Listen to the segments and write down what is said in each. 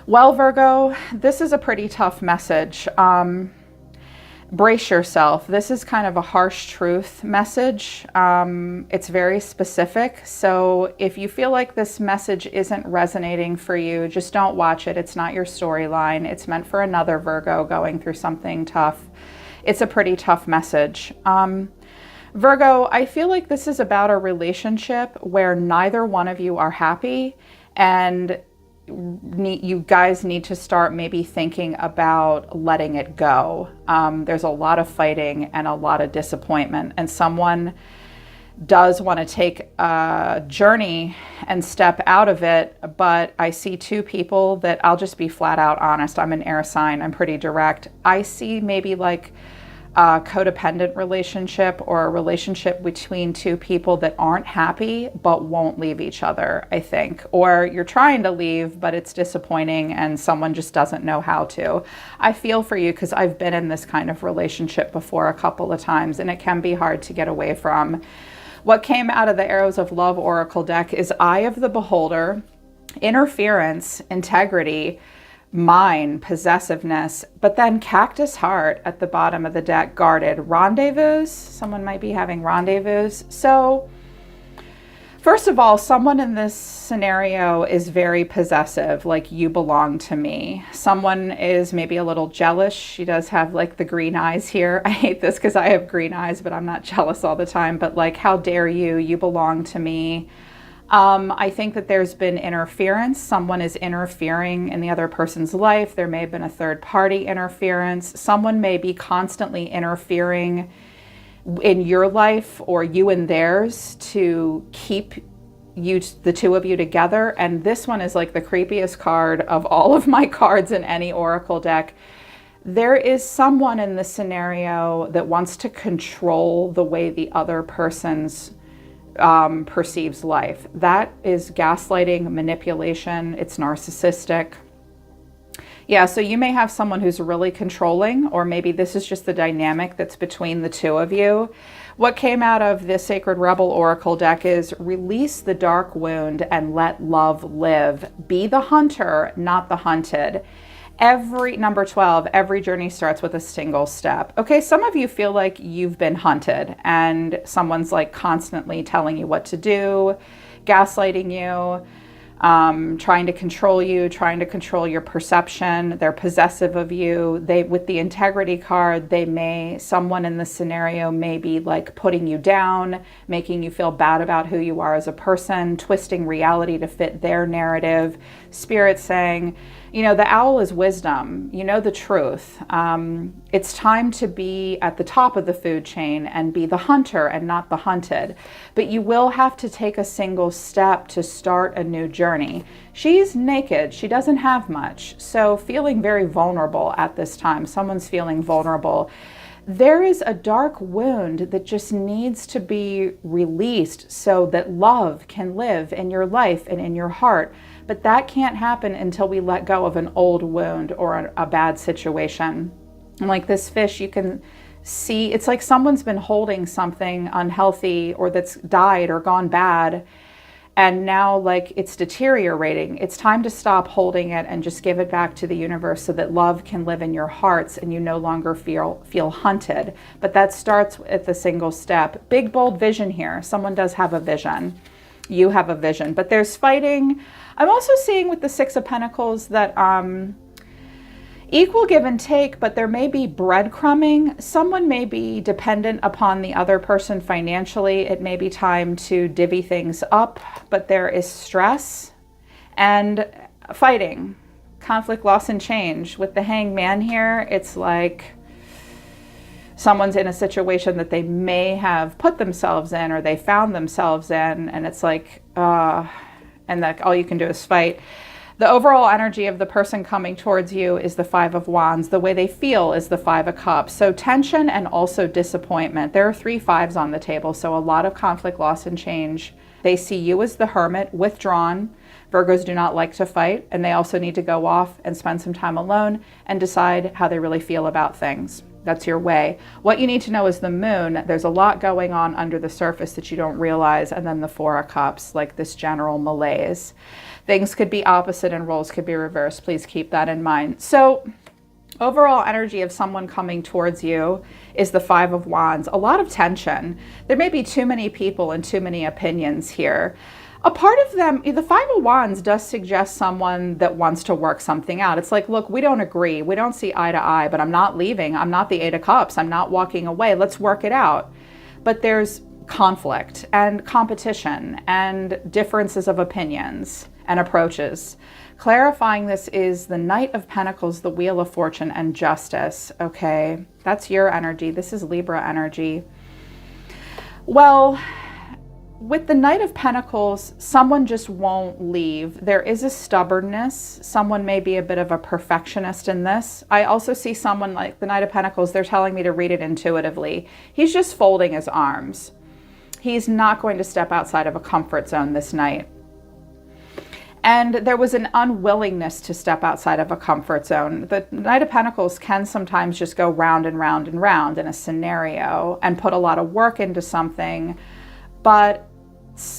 Well, Virgo, this is a pretty tough message. Brace yourself. This is kind of a harsh truth message. It's very specific. So if you feel like this message isn't resonating for you, just don't watch it. It's not your storyline. It's meant for another Virgo going through something tough. It's a pretty tough message. Virgo, I feel like this is about a relationship where neither one of you are happy, and you guys need to start maybe thinking about letting it go. There's a lot of fighting and a lot of disappointment, and someone does want to take a journey and step out of it, but I see two people that, I'll just be flat out honest, I'm an air sign, I'm pretty direct. I see maybe like a codependent relationship, or a relationship between two people that aren't happy but won't leave each other, I think. Or you're trying to leave, but it's disappointing and someone just doesn't know how to. I feel for you because I've been in this kind of relationship before a couple of times, and it can be hard to get away from. What came out of the Arrows of Love Oracle deck is Eye of the Beholder, interference, integrity, mine, possessiveness, but then Cactus Heart at the bottom of the deck, guarded, rendezvous. Someone might be having rendezvous. So first of all, someone in this scenario is very possessive, like you belong to me. Someone is maybe a little jealous. She does have like the green eyes here. I hate this because I have green eyes, but I'm not jealous all the time. But like, how dare you? You belong to me. I think that there's been interference. Someone is interfering in the other person's life. There may have been a third party interference. Someone may be constantly interfering in your life or you in theirs to keep you, the two of you, together. And this one is like the creepiest card of all of my cards in any oracle deck. There is someone in this scenario that wants to control the way the other person's perceives life. That is gaslighting, manipulation. It's narcissistic. Yeah, so you may have someone who's really controlling, or maybe this is just the dynamic that's between the two of you. What came out of the Sacred Rebel Oracle deck is release the dark wound and let love live. Be the hunter, not the hunted. Number 12, every journey starts with a single step. Okay, some of you feel like you've been hunted and someone's like constantly telling you what to do, gaslighting you, trying to control you, trying to control your perception. They're possessive of you. With the integrity card, someone in this scenario may be like putting you down, making you feel bad about who you are as a person, twisting reality to fit their narrative. Spirit saying, you know, the owl is wisdom. You know the truth. It's time to be at the top of the food chain and be the hunter and not the hunted. But you will have to take a single step to start a new journey. She's naked. She doesn't have much. So feeling very vulnerable at this time. Someone's feeling vulnerable. There is a dark wound that just needs to be released so that love can live in your life and in your heart. But that can't happen until we let go of an old wound or a bad situation. And like this fish, you can see, it's like someone's been holding something unhealthy or that's died or gone bad, and now like it's deteriorating. It's time to stop holding it and just give it back to the universe so that love can live in your hearts and you no longer feel hunted. But that starts with a single step. Big, bold vision here. Someone does have a vision. You have a vision, but there's fighting. I'm also seeing with the Six of Pentacles that equal give and take, but there may be breadcrumbing. Someone may be dependent upon the other person financially. It may be time to divvy things up, but there is stress and fighting, conflict, loss, and change. With the Hangman here, it's like someone's in a situation that they may have put themselves in or they found themselves in, and it's like, and that all you can do is fight. The overall energy of the person coming towards you is the Five of Wands. The way they feel is the Five of Cups. So tension and also disappointment. There are 3 fives on the table, so a lot of conflict, loss, and change. They see you as the hermit, withdrawn. Virgos do not like to fight, and they also need to go off and spend some time alone and decide how they really feel about things. That's your way. What you need to know is the moon. There's a lot going on under the surface that you don't realize, and then the Four of Cups, like this general malaise. Things could be opposite and roles could be reversed. Please keep that in mind. So overall energy of someone coming towards you is the Five of Wands. A lot of tension. There may be too many people and too many opinions here. A part of them, the Five of Wands does suggest someone that wants to work something out. It's like, look, we don't agree. We don't see eye to eye, but I'm not leaving. I'm not the Eight of Cups. I'm not walking away. Let's work it out. But there's conflict and competition and differences of opinions and approaches. Clarifying this is the Knight of Pentacles, the Wheel of Fortune, and Justice. Okay, that's your energy. This is Libra energy. Well, with the Knight of Pentacles, someone just won't leave. There is a stubbornness. Someone may be a bit of a perfectionist in this. I also see someone like the Knight of Pentacles, they're telling me to read it intuitively. He's just folding his arms. He's not going to step outside of a comfort zone this night. And there was an unwillingness to step outside of a comfort zone. The Knight of Pentacles can sometimes just go round and round and round in a scenario and put a lot of work into something. But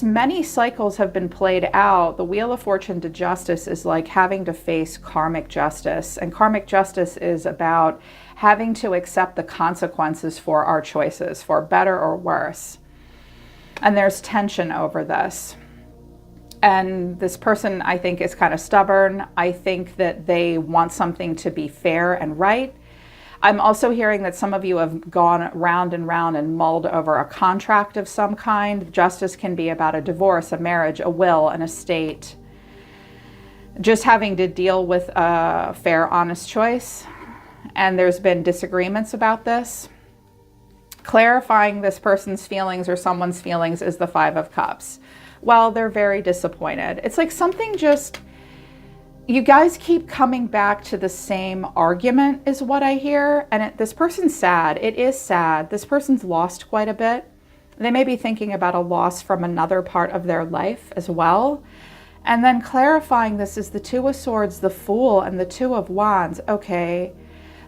many cycles have been played out. The Wheel of Fortune to Justice is like having to face karmic justice. And karmic justice is about having to accept the consequences for our choices, for better or worse. And there's tension over this. And this person, I think, is kind of stubborn. I think that they want something to be fair and right. I'm also hearing that some of you have gone round and round and mulled over a contract of some kind. Justice can be about a divorce, a marriage, a will, an estate. Just having to deal with a fair, honest choice. And there's been disagreements about this. Clarifying this person's feelings or someone's feelings is the Five of Cups. Well, they're very disappointed. It's like something just... You guys keep coming back to the same argument is what I hear. And this person's sad. It is sad. This person's lost quite a bit. They may be thinking about a loss from another part of their life as well. And then clarifying this is the Two of Swords, the Fool, and the Two of Wands. Okay,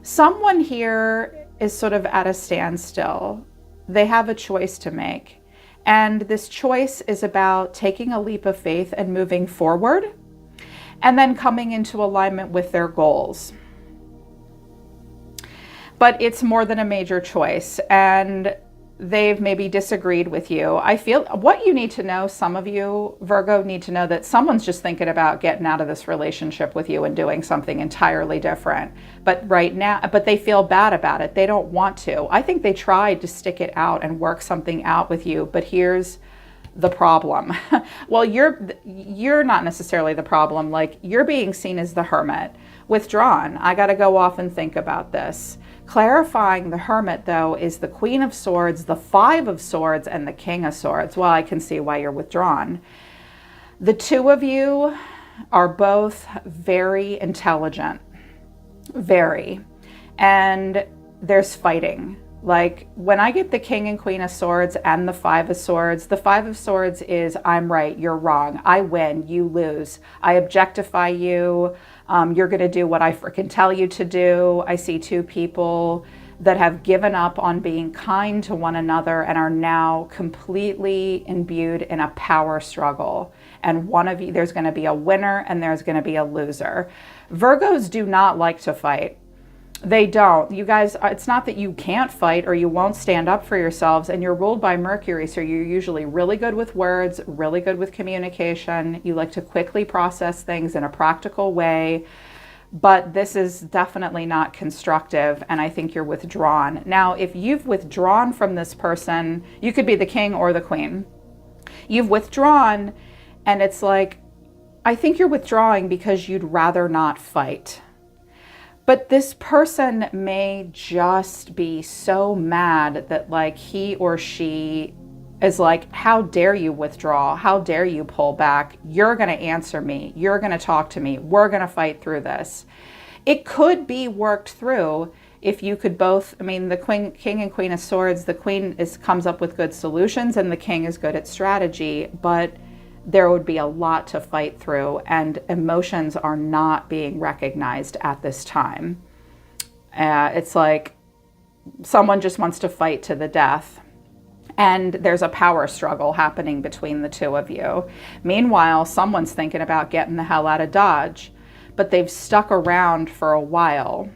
someone here is sort of at a standstill. They have a choice to make. And this choice is about taking a leap of faith and moving forward, and then coming into alignment with their goals. But it's more than a major choice, and they've maybe disagreed with you. I feel what you need to know, some of you, Virgo, need to know that someone's just thinking about getting out of this relationship with you and doing something entirely different. But right now, but they feel bad about it. They don't want to. I think they tried to stick it out and work something out with you, but here's the problem. Well, you're not necessarily the problem. Like, you're being seen as the hermit, withdrawn. I got to go off and think about this. Clarifying the hermit, though, is the Queen of Swords, the Five of Swords, and the King of Swords. Well, I can see why you're withdrawn. The two of you are both very intelligent, very, and there's fighting. Like, when I get the King and Queen of Swords and the Five of Swords, the Five of Swords is I'm right, you're wrong. I win, you lose. I objectify you. You're going to do what I frickin' tell you to do. I see two people that have given up on being kind to one another and are now completely imbued in a power struggle. And one of you, there's going to be a winner and there's going to be a loser. Virgos do not like to fight. They don't. You guys, it's not that you can't fight or you won't stand up for yourselves, and you're ruled by Mercury, so you're usually really good with words, really good with communication. You like to quickly process things in a practical way, but this is definitely not constructive, and I think you're withdrawn. Now, if you've withdrawn from this person, you could be the king or the queen. You've withdrawn, and it's like, I think you're withdrawing because you'd rather not fight. But this person may just be so mad that like he or she is like, how dare you withdraw? How dare you pull back? You're going to answer me. You're going to talk to me. We're going to fight through this. It could be worked through if you could both, I mean, the King and Queen of Swords, the Queen comes up with good solutions and the King is good at strategy, but there would be a lot to fight through, and emotions are not being recognized at this time. It's like someone just wants to fight to the death. And there's a power struggle happening between the two of you. Meanwhile, someone's thinking about getting the hell out of Dodge, but they've stuck around for a while.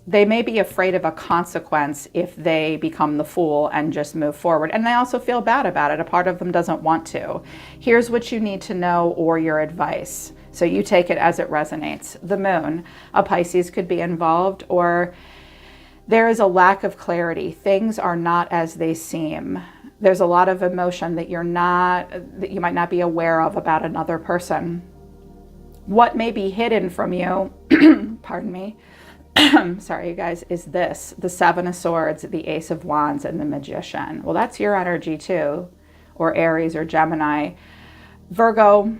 They may be afraid of a consequence if they become the fool and just move forward. And they also feel bad about it. A part of them doesn't want to. Here's what you need to know, or your advice. So you take it as it resonates. The moon, a Pisces could be involved, or there is a lack of clarity. Things are not as they seem. There's a lot of emotion that you might not be aware of about another person. What may be hidden from you, pardon me, sorry you guys, is this, the Seven of Swords, the Ace of Wands, and the Magician. Well, that's your energy too, or Aries or Gemini. Virgo,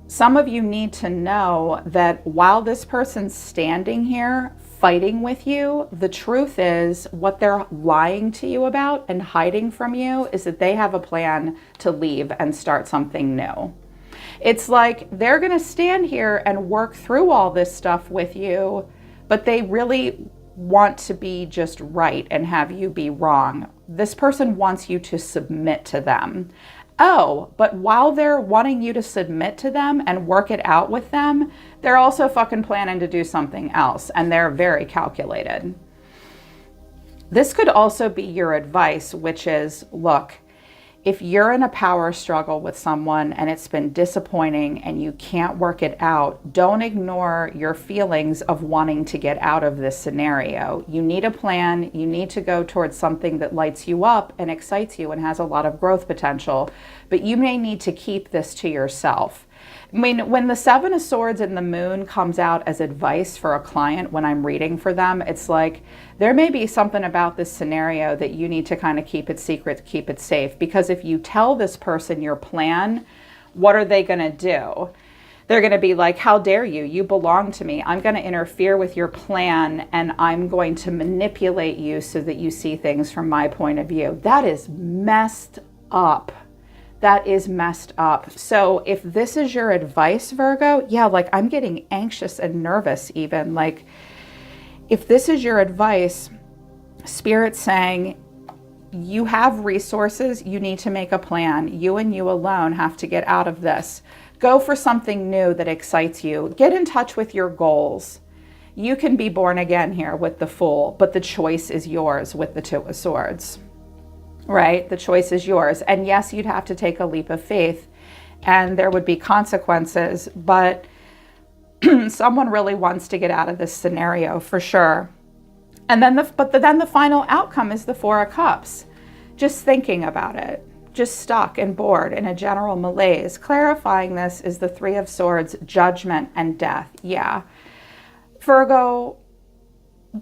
some of you need to know that while this person's standing here fighting with you, the truth is what they're lying to you about and hiding from you is that they have a plan to leave and start something new. It's like they're going to stand here and work through all this stuff with you, but they really want to be just right and have you be wrong. This person wants you to submit to them. Oh, but while they're wanting you to submit to them and work it out with them, they're also fucking planning to do something else, and they're very calculated. This could also be your advice, which is, look, if you're in a power struggle with someone and it's been disappointing and you can't work it out, don't ignore your feelings of wanting to get out of this scenario. You need a plan. You need to go towards something that lights you up and excites you and has a lot of growth potential, but you may need to keep this to yourself. I mean, when the Seven of Swords and the Moon comes out as advice for a client when I'm reading for them, it's like there may be something about this scenario that you need to kind of keep it secret, keep it safe. Because if you tell this person your plan, what are they going to do? They're going to be like, how dare you? You belong to me. I'm going to interfere with your plan and I'm going to manipulate you so that you see things from my point of view. That is messed up. That is messed up. So if this is your advice, Virgo, yeah, like I'm getting anxious and nervous even. Like if this is your advice, Spirit's saying you have resources, you need to make a plan. You and you alone have to get out of this. Go for something new that excites you. Get in touch with your goals. You can be born again here with the Fool, but the choice is yours with the Two of Swords. Right? The choice is yours. And yes, you'd have to take a leap of faith and there would be consequences, but someone really wants to get out of this scenario for sure. And then the final outcome is the Four of Cups. Just thinking about it, just stuck and bored in a general malaise. Clarifying this is the Three of Swords, Judgment and Death. Yeah. Virgo,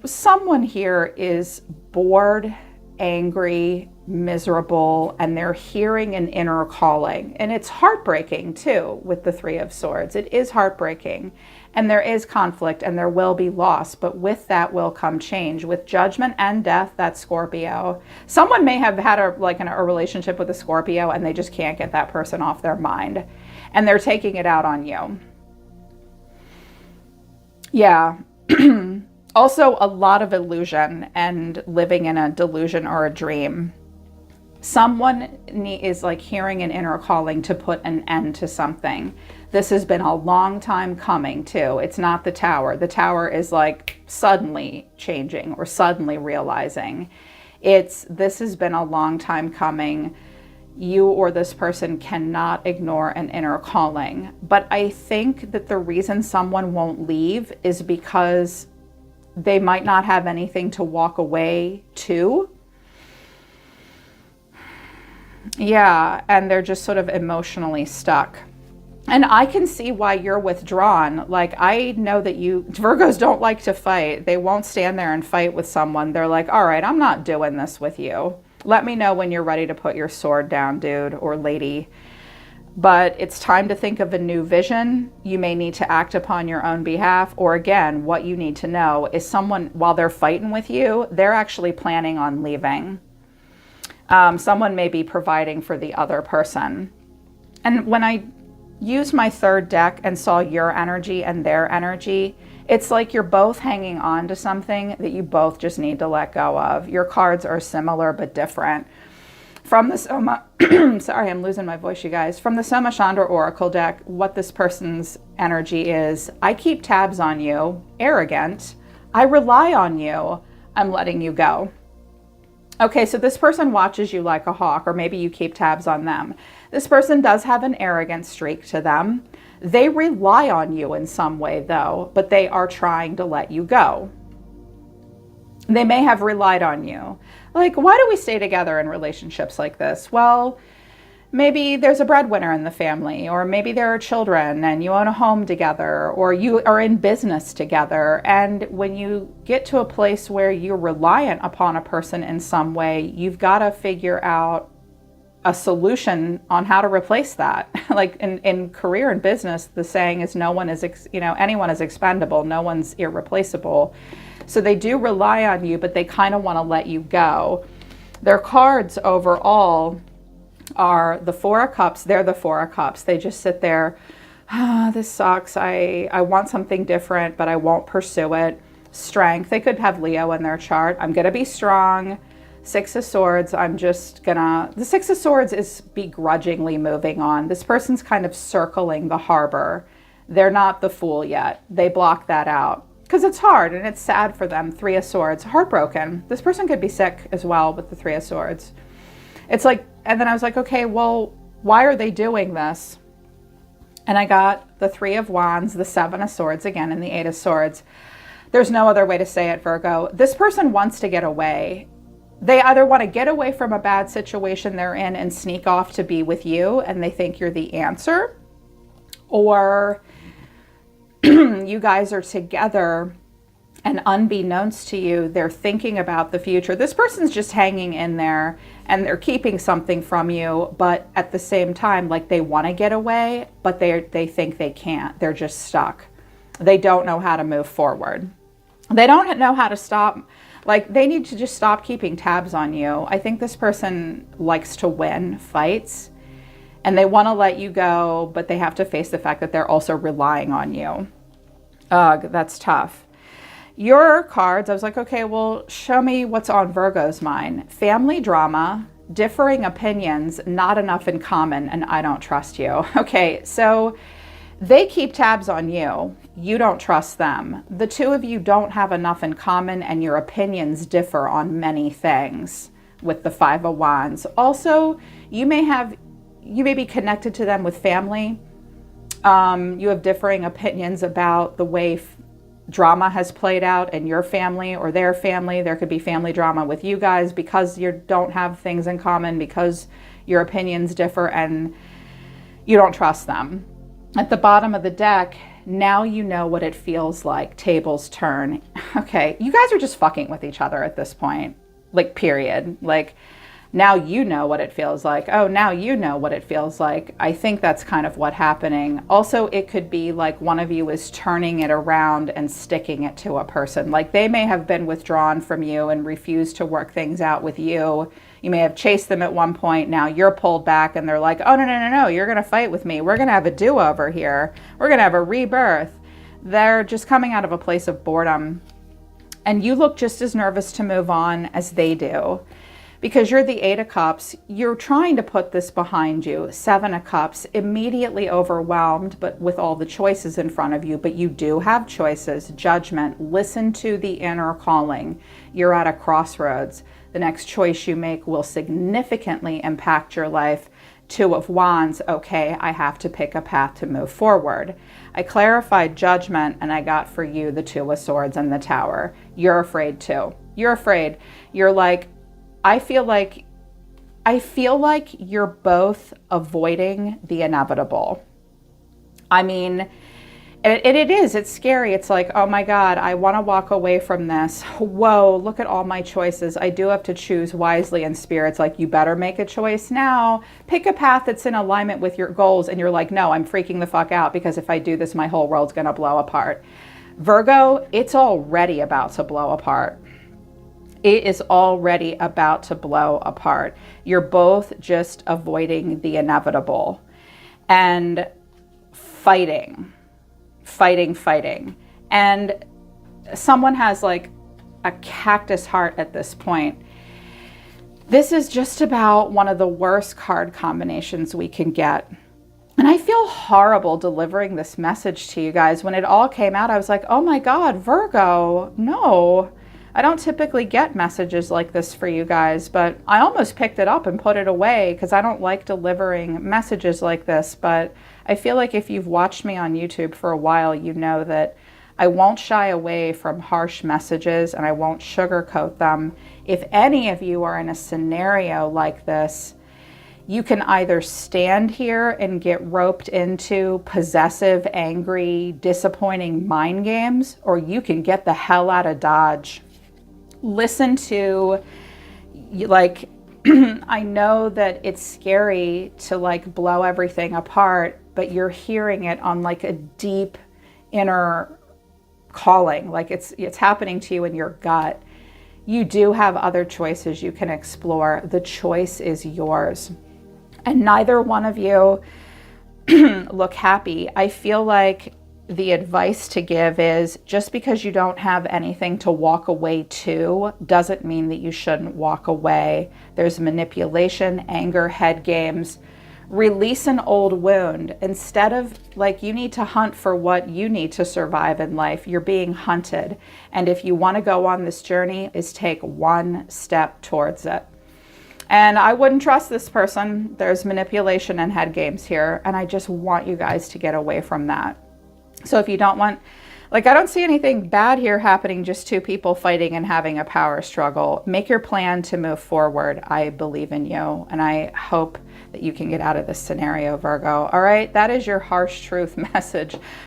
someone here is bored, angry, miserable, and they're hearing an inner calling. And it's heartbreaking too with the Three of Swords. It is heartbreaking and there is conflict and there will be loss, but with that will come change. With Judgment and Death, that's Scorpio. Someone may have had a relationship with a Scorpio and they just can't get that person off their mind and they're taking it out on you. Yeah. Also a lot of illusion and living in a delusion or a dream. Someone is like hearing an inner calling to put an end to something. This has been a long time coming too. It's not the Tower. The Tower is like suddenly changing or suddenly realizing. This has been a long time coming. You or this person cannot ignore an inner calling. But I think that the reason someone won't leave is because they might not have anything to walk away to. Yeah, and they're just sort of emotionally stuck. And I can see why you're withdrawn. Like, I know that Virgos don't like to fight. They won't stand there and fight with someone. They're like, all right, I'm not doing this with you. Let me know when you're ready to put your sword down, dude or lady. But it's time to think of a new vision. You may need to act upon your own behalf. Or again, what you need to know is someone, while they're fighting with you, they're actually planning on leaving. Someone may be providing for the other person. And when I used my third deck and saw your energy and their energy, it's like you're both hanging on to something that you both just need to let go of. Your cards are similar but different. From the Soma, sorry, I'm losing my voice, you guys. From the Soma Chandra Oracle deck, what this person's energy is: I keep tabs on you, arrogant. I rely on you, I'm letting you go. Okay, so this person watches you like a hawk, or maybe you keep tabs on them. This person does have an arrogant streak to them. They rely on you in some way, though, but they are trying to let you go. They may have relied on you. Like, why do we stay together in relationships like this? Well, maybe there's a breadwinner in the family, or maybe there are children and you own a home together, or you are in business together. And when you get to a place where you're reliant upon a person in some way, you've got to figure out a solution on how to replace that. Like in career and business, the saying is anyone is expendable, no one's irreplaceable. So they do rely on you, but they kind of want to let you go. Their cards overall are the Four of Cups. They're the Four of Cups. They just sit there. This sucks. I want something different, but I won't pursue it. Strength. They could have Leo in their chart. I'm going to be strong. Six of Swords. The Six of Swords is begrudgingly moving on. This person's kind of circling the harbor. They're not the Fool yet. They block that out because it's hard and it's sad for them. Three of Swords. Heartbroken. This person could be sick as well with the Three of Swords. It's like, and then I was like, okay, well, why are they doing this? And I got the Three of Wands, the Seven of Swords again, and the Eight of Swords. There's no other way to say it, Virgo. This person wants to get away. They either want to get away from a bad situation they're in and sneak off to be with you, and they think you're the answer, or you guys are together and unbeknownst to you, they're thinking about the future. This person's just hanging in there and they're keeping something from you, but at the same time, like, they want to get away, but they think they can't. They're just stuck. They don't know how to move forward. They don't know how to stop. Like, they need to just stop keeping tabs on you. I think this person likes to win fights and they want to let you go, but they have to face the fact that they're also relying on you. Ugh, that's tough. Your cards, I was like, okay, well, show me what's on Virgo's mind. Family drama, differing opinions, not enough in common, and I don't trust you. Okay, so they keep tabs on you. You don't trust them. The two of you don't have enough in common, and your opinions differ on many things with the Five of Wands. Also, you may be connected to them with family. You have differing opinions about the way drama has played out in your family or their family. There could be family drama with you guys because you don't have things in common, because your opinions differ and you don't trust them. At the bottom of the deck, now you know what it feels like. Tables turn. Okay, you guys are just fucking with each other at this point. Like, period. Like, now you know what it feels like. Oh, now you know what it feels like. I think that's kind of what's happening. Also, it could be like one of you is turning it around and sticking it to a person. Like, they may have been withdrawn from you and refused to work things out with you. You may have chased them at one point. Now you're pulled back and they're like, oh, no, you're going to fight with me. We're going to have a do-over here. We're going to have a rebirth. They're just coming out of a place of boredom. And you look just as nervous to move on as they do. Because you're the Eight of Cups, you're trying to put this behind you. Seven of Cups, immediately overwhelmed, but with all the choices in front of you. But you do have choices. Judgment. Listen to the inner calling. You're at a crossroads. The next choice you make will significantly impact your life. Two of Wands. Okay, I have to pick a path to move forward. I clarified Judgment, and I got for you the Two of Swords and the Tower. You're afraid too. You're afraid. You're like, I feel like you're both avoiding the inevitable. I mean, it's scary. It's like, oh my God, I want to walk away from this. Whoa, look at all my choices. I do have to choose wisely, and Spirit's like, you better make a choice now. Pick a path that's in alignment with your goals. And you're like, no, I'm freaking the fuck out, because if I do this, my whole world's going to blow apart. Virgo, it's already about to blow apart. It is already about to blow apart. You're both just avoiding the inevitable and fighting. And someone has like a cactus heart at this point. This is just about one of the worst card combinations we can get. And I feel horrible delivering this message to you guys. When it all came out, I was like, oh my God, Virgo, no. I don't typically get messages like this for you guys, but I almost picked it up and put it away because I don't like delivering messages like this. But I feel like if you've watched me on YouTube for a while, you know that I won't shy away from harsh messages and I won't sugarcoat them. If any of you are in a scenario like this, you can either stand here and get roped into possessive, angry, disappointing mind games, or you can get the hell out of Dodge. Listen to, like, I know that it's scary to like blow everything apart, but you're hearing it on like a deep inner calling, like it's happening to you in your gut. You do have other choices you can explore. The choice is yours. And neither one of you look happy. I feel like the advice to give is just because you don't have anything to walk away to doesn't mean that you shouldn't walk away. There's manipulation, anger, head games. Release an old wound. Instead of like you need to hunt for what you need to survive in life, you're being hunted. And if you want to go on this journey, is take one step towards it. And I wouldn't trust this person. There's manipulation and head games here. And I just want you guys to get away from that. So if you don't want, like, I don't see anything bad here happening, just two people fighting and having a power struggle. Make your plan to move forward. I believe in you. And I hope that you can get out of this scenario, Virgo. All right, that is your harsh truth message